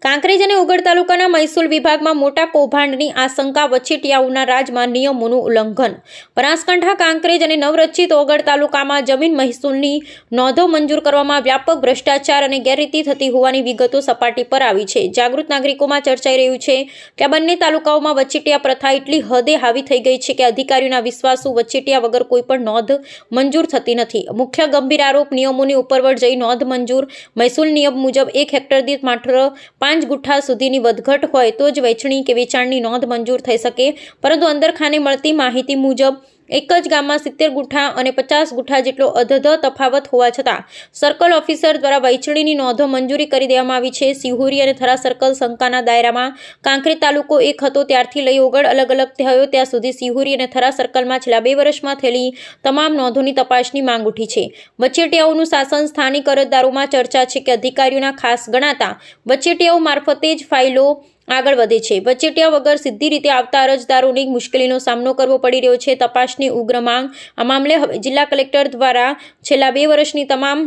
કાંકરેજ અને ઓગળ તાલુકાના મહેસૂલ વિભાગમાં મોટા કૌભાંડની આશંકા, વચેટિયાઓના રાજમાં નિયમોનું ઉલ્લંઘન। બનાસકાંઠા, કાંકરેજ અને નવરચિત ઓગળ તાલુકામાં જમીન મહેસૂલની નોંધો મંજૂર કરવામાં વ્યાપક ભ્રષ્ટાચાર અને ગેરરીતિ થતી હોવાની વિગતો સપાટી પર આવી છે। જાગૃત નાગરિકોમાં ચર્ચાઈ રહ્યું છે કે આ બંને તાલુકાઓમાં વચેટિયા પ્રથા એટલી હદે હાવી થઈ ગઈ છે કે અધિકારીઓના વિશ્વાસુ વચેટિયા વગર કોઈ પણ નોંધ મંજૂર થતી નથી। મુખ્ય ગંભીર આરોપ, નિયમોની ઉપરવટ જઈ નોંધ મંજૂર। મહેસૂલ નિયમ મુજબ 1 હેક્ટર દીઠ માત્ર 5 ગુઠ્ઠા સુધીની વધઘટ હોય તો જ વેચણી કે વેચાણની નોંધ મંજૂર થઈ શકે, પરંતુ અંદરખાને મળતી માહિતી મુજબ એક જ ગામમાં 70 ગુઠ્ઠા અને 50 ગુઠ્ઠા જેટલો અધધ તફાવત હોવા છતાં સર્કલ ઓફિસર દ્વારા વેચણીની નોંધો મંજૂરી કરી દેવામાં આવી છે। સિહોરી અને થરા સર્કલ શંકાના દાયરામાં કાંકરેજ તાલુકો એક હતો ત્યારથી લઈ ઓગળ અલગ અલગ થયો ત્યાં સુધી સિહોરી અને થરા સર્કલમાં છેલ્લા 2 વર્ષમાં થયેલી તમામ નોંધોની તપાસની માંગ ઉઠી છે। વચેટિયાઓનું શાસન, સ્થાનિક અરજદારોમાં ચર્ચા છે કે અધિકારીઓના ખાસ ગણાતા વચેટિયાઓ મારફતે જ ફાઇલો આગળ વધે છે। વચેટિયા વગર સીધી રીતે આવતા અરજદારોની મુશ્કેલીનો સામનો કરવો પડી રહ્યો છે। તપાસની ઉગ્ર માંગ। આ મામલે હવે જિલ્લા કલેક્ટર દ્વારા છેલ્લા 2 વર્ષની તમામ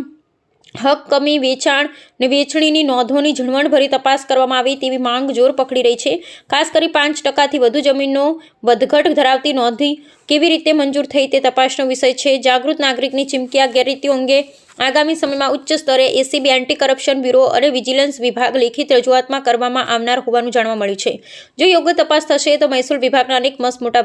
હક કમી, વેચાણ અને વેચણીની નોંધોની ઝીણવટભરી તપાસ કરવામાં આવે તેવી માંગ જોર પકડી રહી છે। ખાસ કરી 5%થી વધુ જમીનનો વધઘટ ધરાવતી નોંધી કેવી રીતે મંજૂર થઈ તે તપાસનો વિષય છે। જાગૃત નાગરિકની ચીમકી। આ ગેરરીતિઓ અંગે આગામી સમયમાં ઉચ્ચ સ્તરે એસીબી, એન્ટી કરપ્શન બ્યુરો અને વિજિલન્સ વિભાગ લેખિત રજૂઆતમાં કરવામાં આવનાર હોવાનું જાણવા મળ્યું છે। જો યોગ્ય તપાસ થશે તો મહેસૂલ વિભાગના અનેક મસ્ત મોટા